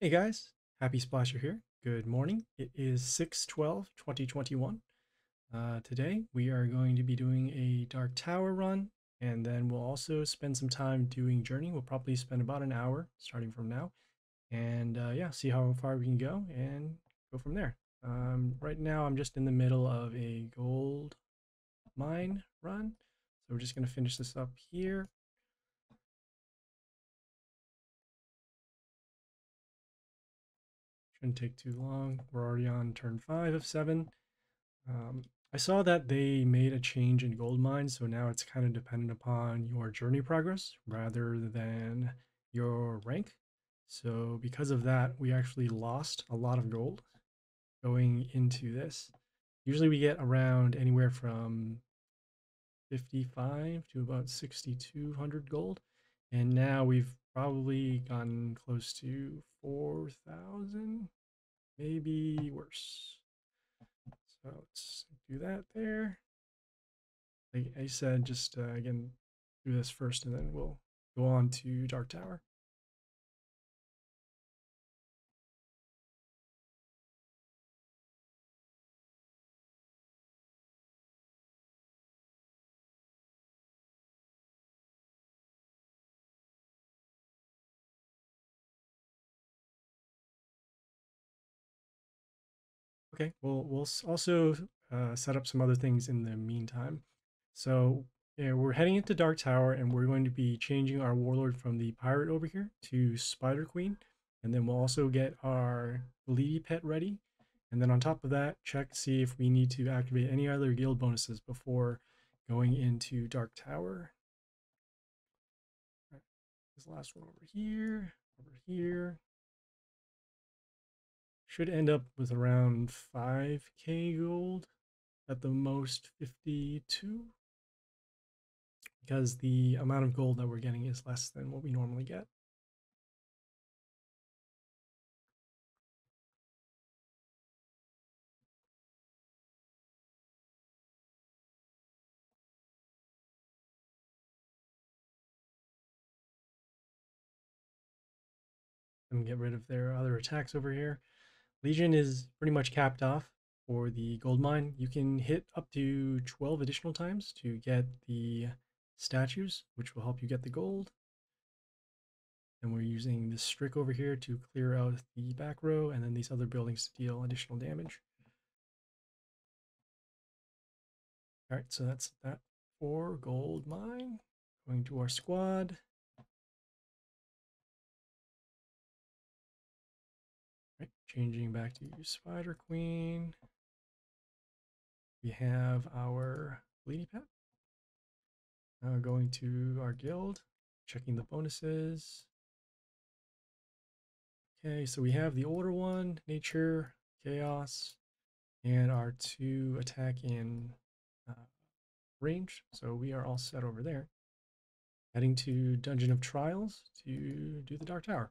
Hey guys, Happy Splasher here. Good morning. It is 6/12/2021. Today we are going to be doing a Dark Tower run, and then we'll also spend some time doing Journey. We'll probably spend about an hour starting from now, and yeah, see how far we can go and go from there. Right now I'm just in the middle of a gold mine run, so we're just going to finish this up here. Shouldn't take too long. We're already on turn 5 of 7. Um, I saw that they made a change in gold mines, so now it's kind of dependent upon your journey progress rather than your rank. So because of that, we actually lost a lot of gold going into this. Usually we get around anywhere from 55 to about 6,200 gold. And now we've probably gotten close to 4,000, maybe worse. So let's do that there. Like I said, just again, do this first and then we'll go on to Dark Tower. Okay, well, we'll also set up some other things in the meantime. So yeah, we're heading into Dark Tower and we're going to be changing our warlord from the pirate over here to Spider Queen. And then we'll also get our Lady Pet ready. And then on top of that, check to see if we need to activate any other guild bonuses before going into Dark Tower. All right, this last one over here. Should end up with around 5k gold, at the most 52, because the amount of gold that we're getting is less than what we normally get. And get rid of their other attacks over here. Legion is pretty much capped off for the gold mine. You can hit up to 12 additional times to get the statues, which will help you get the gold. And we're using this Strick over here to clear out the back row, and then these other buildings to deal additional damage. All right, so that's that for gold mine. Going to our squad. Right, changing back to Spider Queen. We have our Lady Pet. Going to our guild, checking the bonuses. Okay, so we have the older one, Nature, Chaos, and our 2 attack in range. So we are all set over there. Heading to Dungeon of Trials to do the Dark Tower.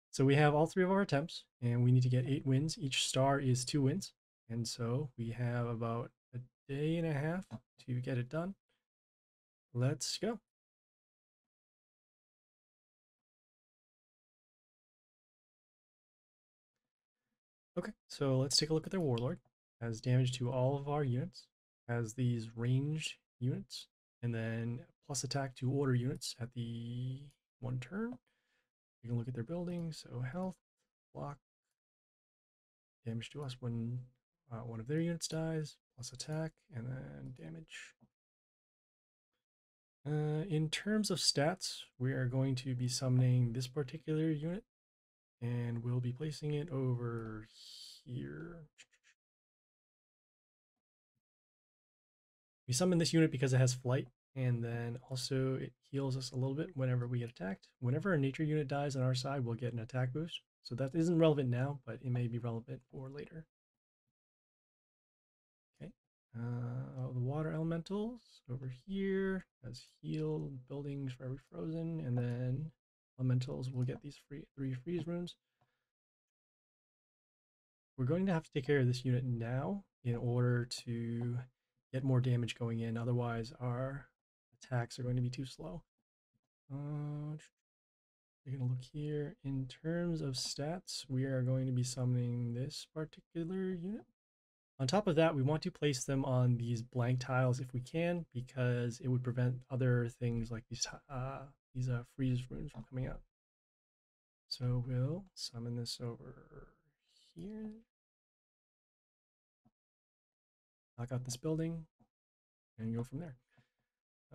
So we have all 3 of our attempts, and we need to get 8 wins. Each star is 2 wins. And so we have about a day and a half to get it done. Let's go. Okay, so let's take a look at their warlord. Has damage to all of our units, has these ranged units, and then plus attack to order units at the 1 turn. You can look at their buildings, so health, block, damage to us when one of their units dies, plus attack, and then damage. In terms of stats, we are going to be summoning this particular unit, and we'll be placing it over here. We summon this unit because it has flight, and then also it heals us a little bit whenever we get attacked. Whenever a nature unit dies on our side, we'll get an attack boost. So that isn't relevant now, but it may be relevant for later. Okay. The water elementals over here has heal buildings for every frozen, and then elementals will get these 3 freeze runes. We're going to have to take care of this unit now in order to get more damage going in. Otherwise, our attacks are going to be too slow. Taking a look here. In terms of stats, we are going to be summoning this particular unit. On top of that, we want to place them on these blank tiles if we can, because it would prevent other things like these freeze runes from coming out. So we'll summon this over here. Knock out this building and go from there.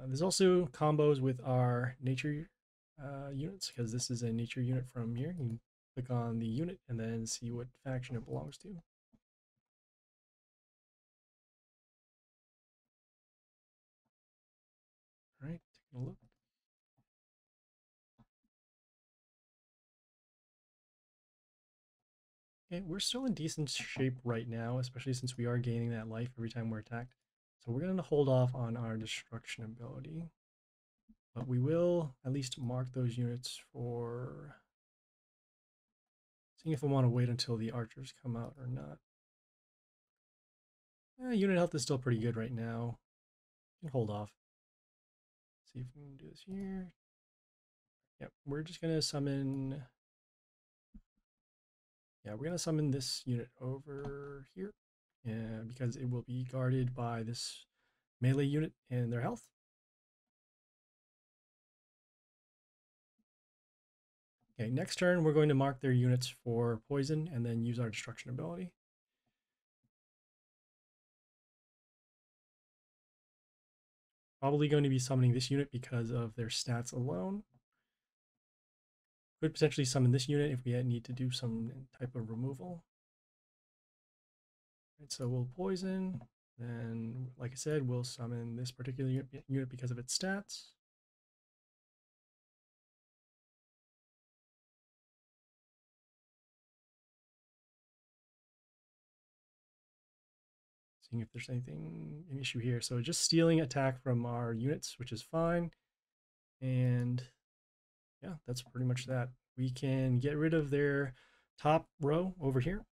There's also combos with our nature units, because this is a nature unit from here. You can click on the unit and then see what faction it belongs to. All right, taking a look. Okay, we're still in decent shape right now, especially since we are gaining that life every time we're attacked. So we're going to hold off on our destruction ability. But we will at least mark those units for seeing if I want to wait until the archers come out or not. Unit health is still pretty good right now. You can hold off. See if we can do this here. Yep, we're just going to summon... Yeah, we're going to summon this unit over here. Because it will be guarded by this melee unit and their health. Okay, next turn we're going to mark their units for poison and then use our destruction ability. Probably going to be summoning this unit because of their stats alone. Could potentially summon this unit if we need to do some type of removal. Right, so we'll poison, then like I said, we'll summon this particular unit because of its stats. Seeing if there's an issue here. So just stealing attack from our units, which is fine. And yeah, that's pretty much that. We can get rid of their top row over here,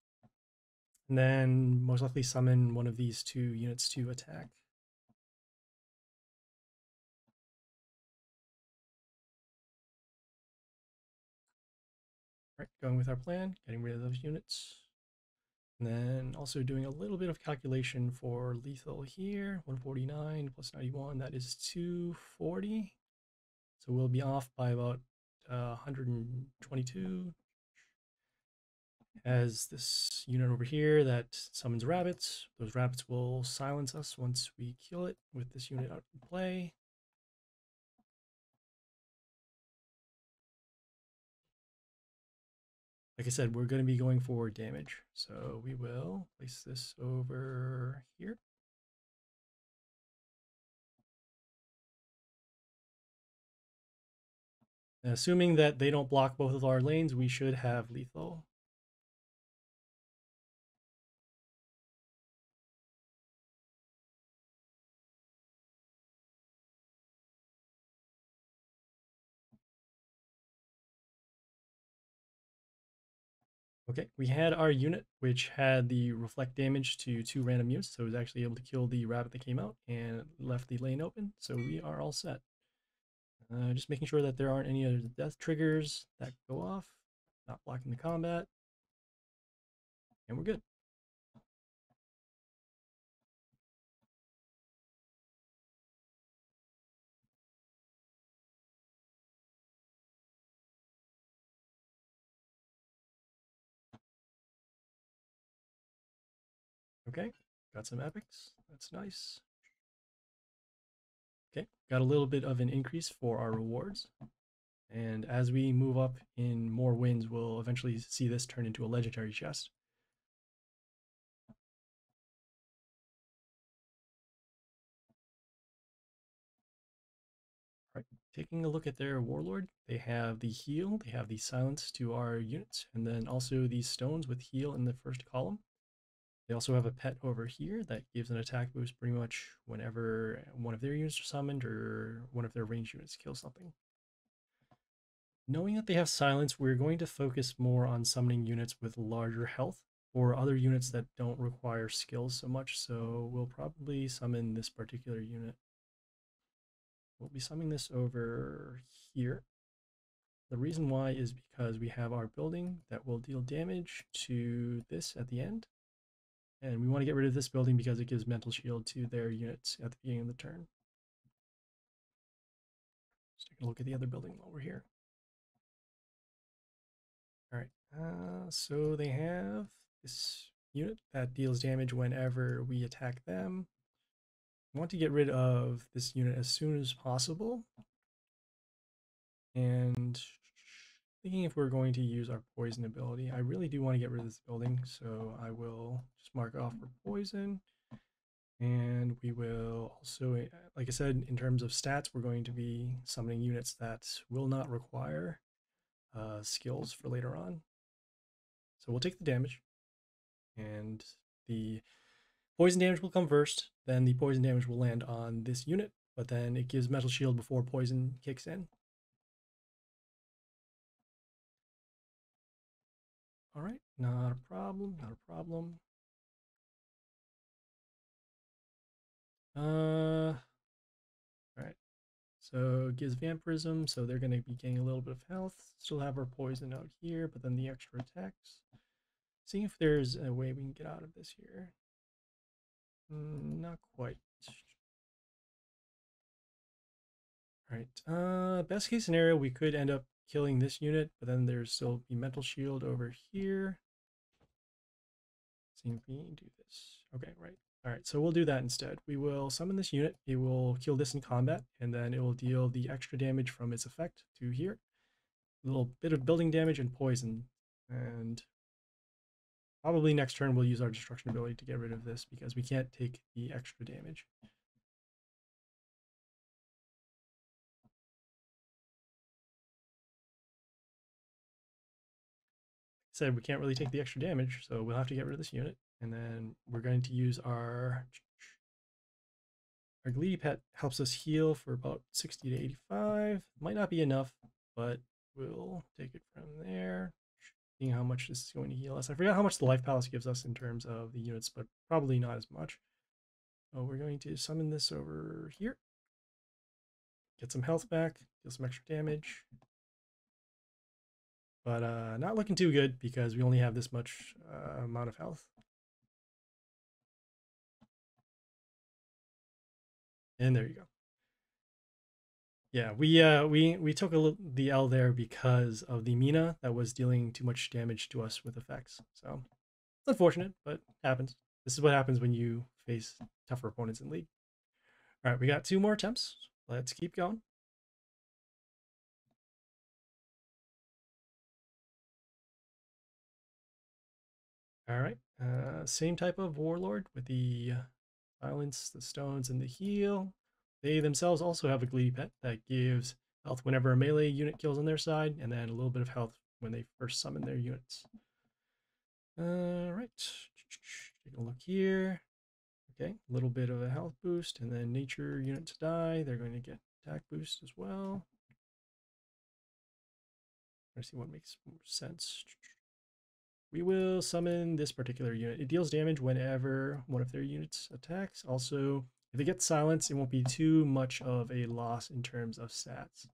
and then most likely summon one of these two units to attack. Right, going with our plan, getting rid of those units. And then also doing a little bit of calculation for lethal here. 149 plus 91, that is 240. So we'll be off by about 122. As this unit over here that summons rabbits. Those rabbits will silence us once we kill it with this unit out in play. Like I said, we're going to be going for damage. So we will place this over here. And assuming that they don't block both of our lanes, we should have lethal. Okay, we had our unit, which had the reflect damage to 2 random units, so it was actually able to kill the rabbit that came out and left the lane open, so we are all set. Just making sure that there aren't any other death triggers that go off, not blocking the combat, and we're good. Okay, got some epics, that's nice. Okay, got a little bit of an increase for our rewards. And as we move up in more wins, we'll eventually see this turn into a legendary chest. All right, taking a look at their warlord, they have the heal, they have the silence to our units, and then also these stones with heal in the first column. They also have a pet over here that gives an attack boost pretty much whenever one of their units are summoned or one of their ranged units kills something. Knowing that they have silence, we're going to focus more on summoning units with larger health or other units that don't require skills so much, so we'll probably summon this particular unit. We'll be summoning this over here. The reason why is because we have our building that will deal damage to this at the end. And we want to get rid of this building because it gives mental shield to their units at the beginning of the turn. Let's take a look at the other building while we're here. All right, so they have this unit that deals damage whenever we attack them. I want to get rid of this unit as soon as possible. And thinking if we're going to use our poison ability, I really do want to get rid of this building, so I will just mark it off for poison. And we will also, like I said, in terms of stats, we're going to be summoning units that will not require skills for later on. So we'll take the damage, and the poison damage will come first. Then the poison damage will land on this unit, but then it gives metal shield before poison kicks in. All right, not a problem, not a problem. All right. So it gives vampirism, so they're going to be getting a little bit of health. Still have our poison out here, but then the extra attacks. Seeing if there's a way we can get out of this here. Not quite. All right. Best case scenario, we could end up killing this unit, but then there's still be mental shield over here. Seeing if we can do this. Okay, right. All right, so we'll do that instead. We will summon this unit. It will kill this in combat, and then it will deal the extra damage from its effect to here. A little bit of building damage and poison. And probably next turn we'll use our destruction ability to get rid of this because we can't take the extra damage. Said we can't really take the extra damage, so we'll have to get rid of this unit. And then we're going to use our Glee Pet helps us heal for about 60 to 85. Might not be enough, but we'll take it from there. Seeing how much this is going to heal us. I forgot how much the Life Palace gives us in terms of the units, but probably not as much. So we're going to summon this over here. Get some health back, deal some extra damage. But not looking too good because we only have this much amount of health. And there you go. Yeah, we took the L there because of the Mina that was dealing too much damage to us with effects. So it's unfortunate, but happens. This is what happens when you face tougher opponents in League. All right, we got 2 more attempts. Let's keep going. All right, same type of warlord with the violence, the stones, and the heal. They themselves also have a Glee Pet that gives health whenever a melee unit kills on their side, and then a little bit of health when they first summon their units. All right, take a look here. Okay, a little bit of a health boost, and then nature units die. They're going to get attack boost as well. Let's see what makes more sense. We will summon this particular unit. It deals damage whenever one of their units attacks. Also, if it gets silenced, it won't be too much of a loss in terms of stats.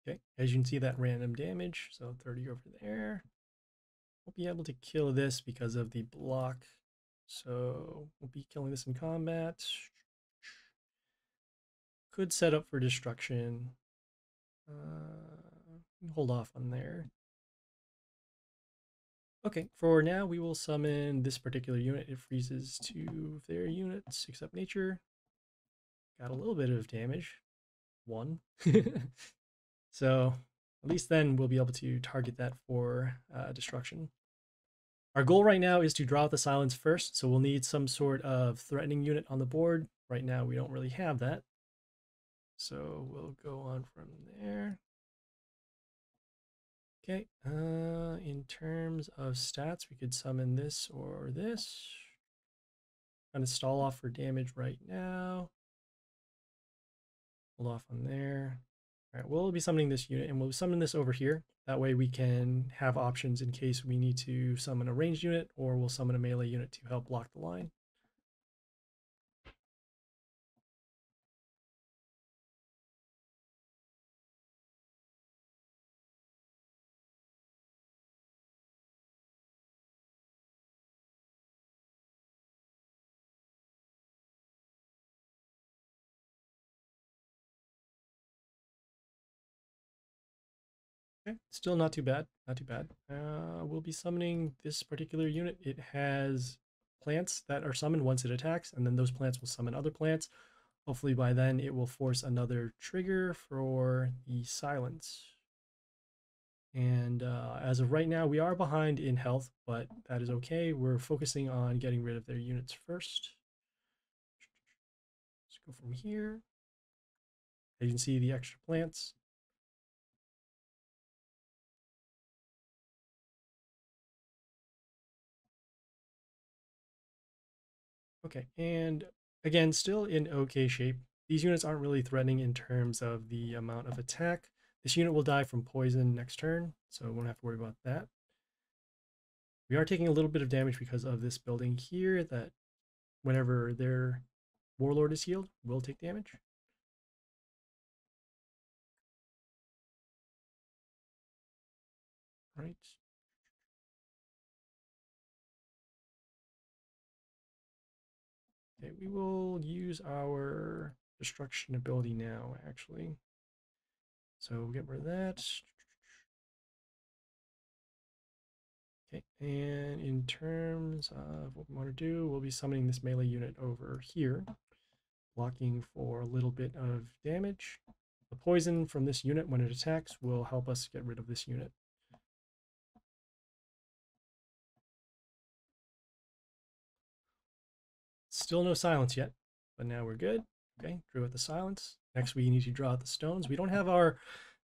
Okay, as you can see, that random damage, so 30 over there. Won't be able to kill this because of the block, so we'll be killing this in combat. Could set up for destruction. Hold off on there. Okay, for now we will summon this particular unit. It freezes 2 of their units, except nature. Got a little bit of damage. 1. So at least then we'll be able to target that for destruction. Our goal right now is to draw out the silence first, so we'll need some sort of threatening unit on the board. Right now we don't really have that. So we'll go on from there. Okay, in terms of stats, we could summon this or this. Kind of stall off for damage right now. Hold off on there. All right, we'll be summoning this unit and we'll summon this over here. That way we can have options in case we need to summon a ranged unit or we'll summon a melee unit to help block the line. Okay, still not too bad, not too bad. We'll be summoning this particular unit. It has plants that are summoned once it attacks, and then those plants will summon other plants. Hopefully by then it will force another trigger for the silence. And as of right now, we are behind in health, but that is okay. We're focusing on getting rid of their units first. Let's go from here. As you can see the extra plants. Okay, and again, still in okay shape. These units aren't really threatening in terms of the amount of attack. This unit will die from poison next turn, so we won't have to worry about that. We are taking a little bit of damage because of this building here that whenever their warlord is healed, will take damage. Right. Okay, we will use our destruction ability now, actually. So we'll get rid of that. Okay, and in terms of what we want to do, we'll be summoning this melee unit over here, blocking for a little bit of damage. The poison from this unit, when it attacks, will help us get rid of this unit. Still no silence yet, but now we're good. Okay, drew out the silence. Next, we need to draw out the stones. We don't have our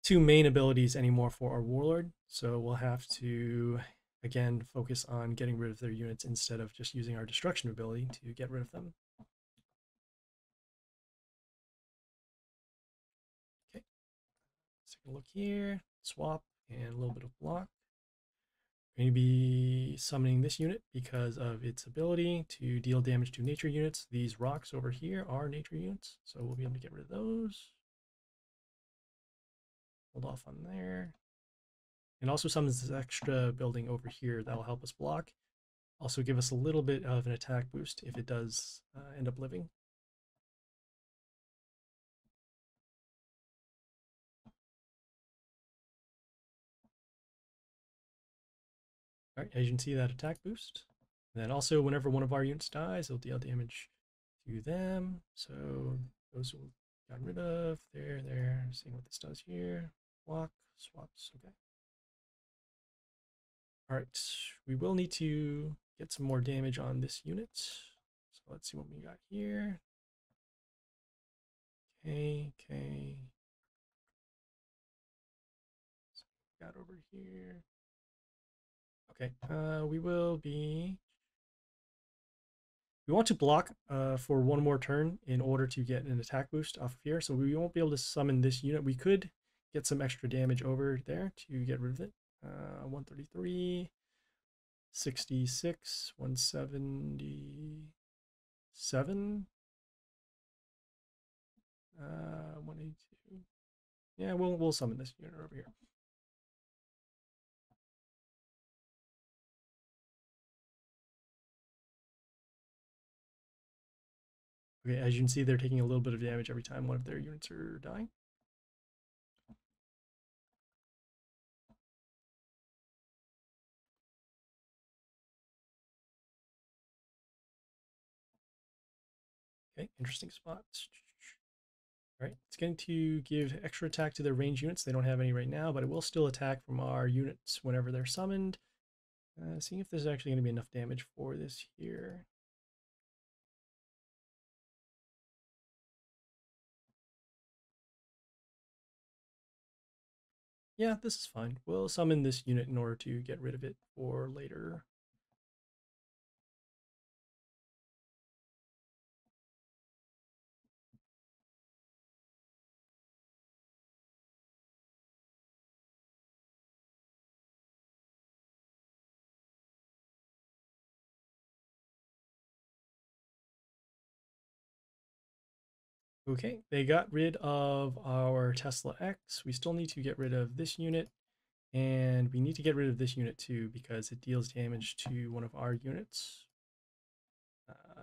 two main abilities anymore for our warlord, so we'll have to again focus on getting rid of their units instead of just using our destruction ability to get rid of them. Okay, let's take a look here. Swap and a little bit of block. We're going to be summoning this unit because of its ability to deal damage to nature units. These rocks over here are nature units, so we'll be able to get rid of those. Hold off on there. And also summons this extra building over here that will help us block. Also give us a little bit of an attack boost if it does end up living. All right, as you can see that attack boost. And then also whenever one of our units dies, it'll deal damage to them. So those will got rid of. There. Seeing what this does here. Block, swaps, okay. All right, we will need to get some more damage on this unit. So let's see what we got here. Okay. So we got over here. Okay, we want to block for one more turn in order to get an attack boost off of here. So we won't be able to summon this unit. We could get some extra damage over there to get rid of it. 133, 66, 177, 182. Yeah, we'll summon this unit over here. Okay, as you can see, they're taking a little bit of damage every time one of their units are dying. Okay, interesting spots. All right, it's going to give extra attack to their range units. They don't have any right now, but it will still attack from our units whenever they're summoned. Seeing if there's actually going to be enough damage for this here. Yeah, this is fine. We'll summon this unit in order to get rid of it for later. Okay, they got rid of our Tesla X. We still need to get rid of this unit, and we need to get rid of this unit too because it deals damage to one of our units.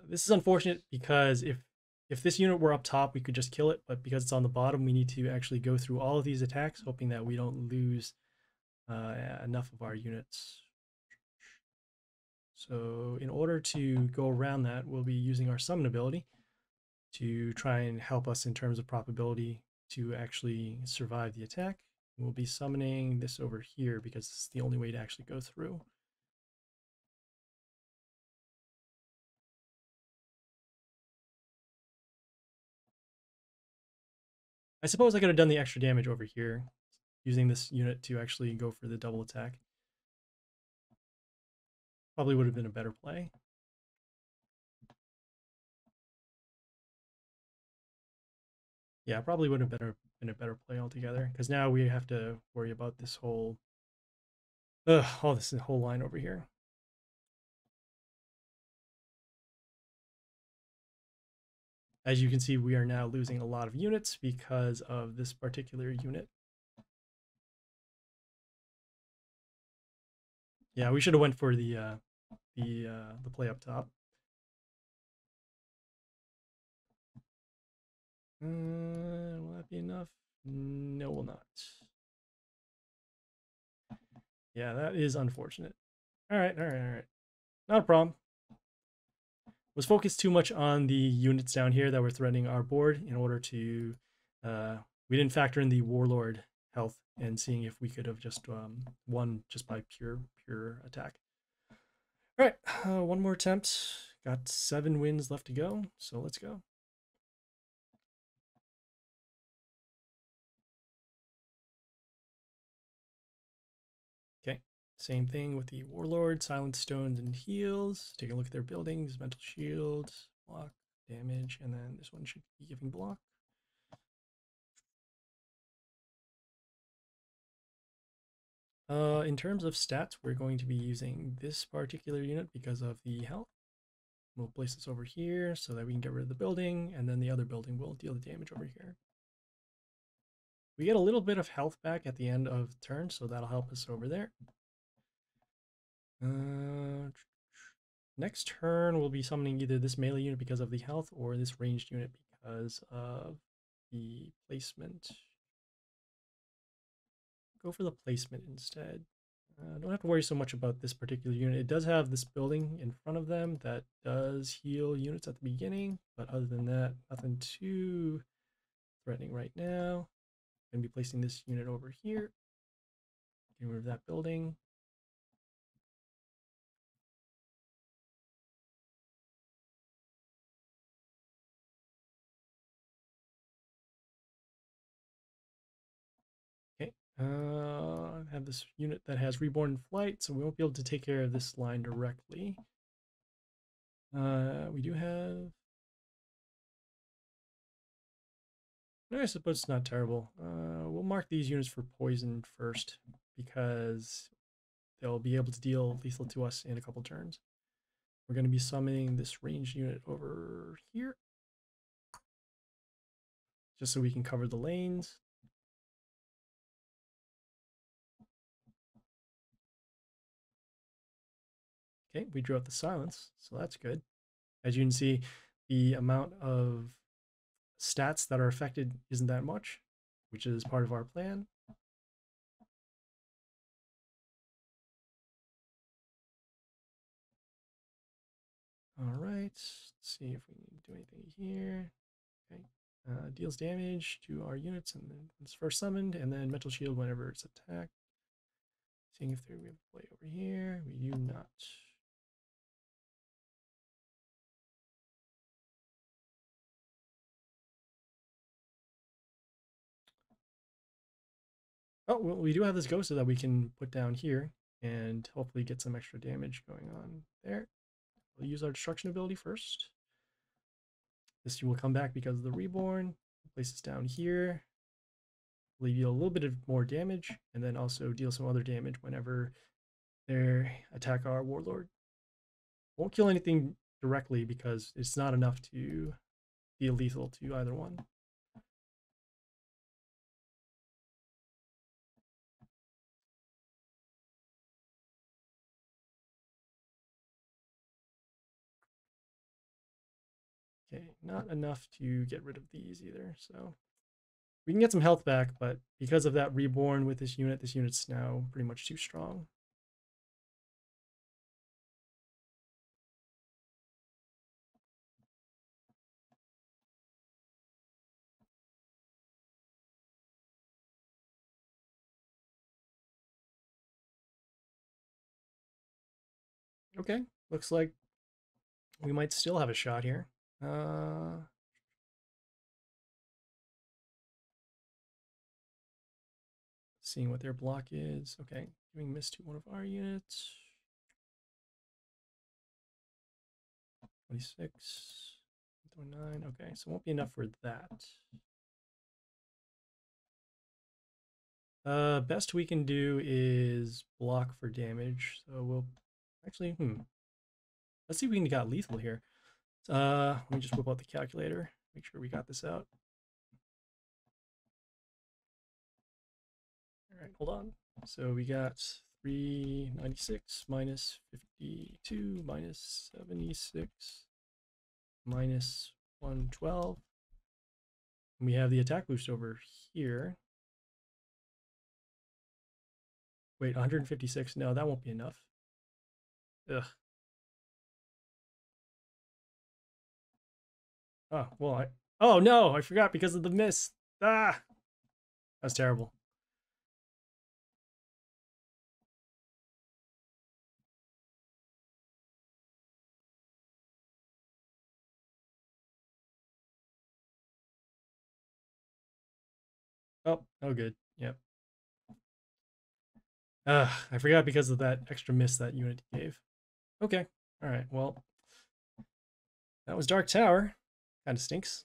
This is unfortunate because if this unit were up top, we could just kill it, but because it's on the bottom, we need to actually go through all of these attacks, hoping that we don't lose enough of our units. So in order to go around that, we'll be using our summon ability to try and help us in terms of probability to actually survive the attack. We'll be summoning this over here because it's the only way to actually go through. I suppose I could have done the extra damage over here using this unit to actually go for the double attack. Probably would have been a better play. Yeah, probably would have been a better play altogether because now we have to worry about this whole all this whole line over here. As you can see, we are now losing a lot of units because of this particular unit. Yeah, we should have went for the play up top. Will that be enough? No, will not. Yeah, that is unfortunate. All right, all right, all right. Not a problem. Was focused too much on the units down here that were threatening our board in order to we didn't factor in the warlord health and seeing if we could have just won just by pure attack. All right, one more attempt. Got 7 wins left to go, so let's go. Okay, same thing with the warlord, silent stones and heals. Take a look at their buildings, mental shield, block, damage, and then this one should be giving block. In terms of stats, we're going to be using this particular unit because of the health. We'll place this over here so that we can get rid of the building, and then the other building will deal the damage over here. We get a little bit of health back at the end of the turn, so that'll help us over there. Next turn, we'll be summoning either this melee unit because of the health or this ranged unit because of the placement. Go for the placement instead. Don't have to worry so much about this particular unit. It does have this building in front of them that does heal units at the beginning, but other than that, nothing too threatening right now. I'm going to be placing this unit over here. Getting rid of that building. Okay, I have this unit that has reborn flight, so we won't be able to take care of this line directly. We do have... I suppose it's not terrible. We'll mark these units for poison first because they'll be able to deal lethal to us in a couple turns. We're going to be summoning this ranged unit over here just so we can cover the lanes. Okay, we drew out the silence, so that's good. As you can see, the amount of stats that are affected isn't that much, which is part of our plan. All right, let's see if we need to do anything here. Okay, deals damage to our units and then it's first summoned, and then mental shield whenever it's attacked. Seeing if we have a play over here. We do not. Oh, well, we do have this Ghosta that we can put down here and hopefully get some extra damage going on there. We'll use our destruction ability first. This will come back because of the reborn. Place this down here. Leave you a little bit of more damage, and then also deal some other damage whenever they attack our warlord. Won't kill anything directly because it's not enough to be lethal to either one. Okay, not enough to get rid of these either. So we can get some health back, but because of that reborn with this unit's now pretty much too strong. Okay, looks like we might still have a shot here. Seeing what their block is. Okay, giving miss to one of our units. 26, 29. Okay, so it won't be enough for that. Best we can do is block for damage. So we'll actually, let's see if we can get lethal here. Let me just whip out the calculator. Make sure we got this out. All right, hold on. So we got 396 minus 52 minus 76 minus 112. And we have the attack boost over here. Wait, 156. No, that won't be enough. Ugh. Oh, well, oh no, I forgot because of the miss. Ah, that's terrible. Oh, oh good. Yep. I forgot because of that extra miss that unit gave. Okay. All right. Well, that was Dark Tower. Kind of stinks.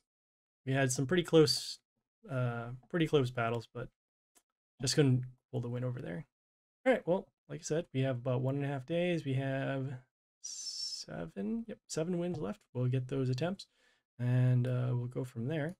We had some pretty close battles, but just couldn't pull the win over there. All right. Well, like I said, we have about 1.5 days. We have 7 wins left. We'll get those attempts, and we'll go from there.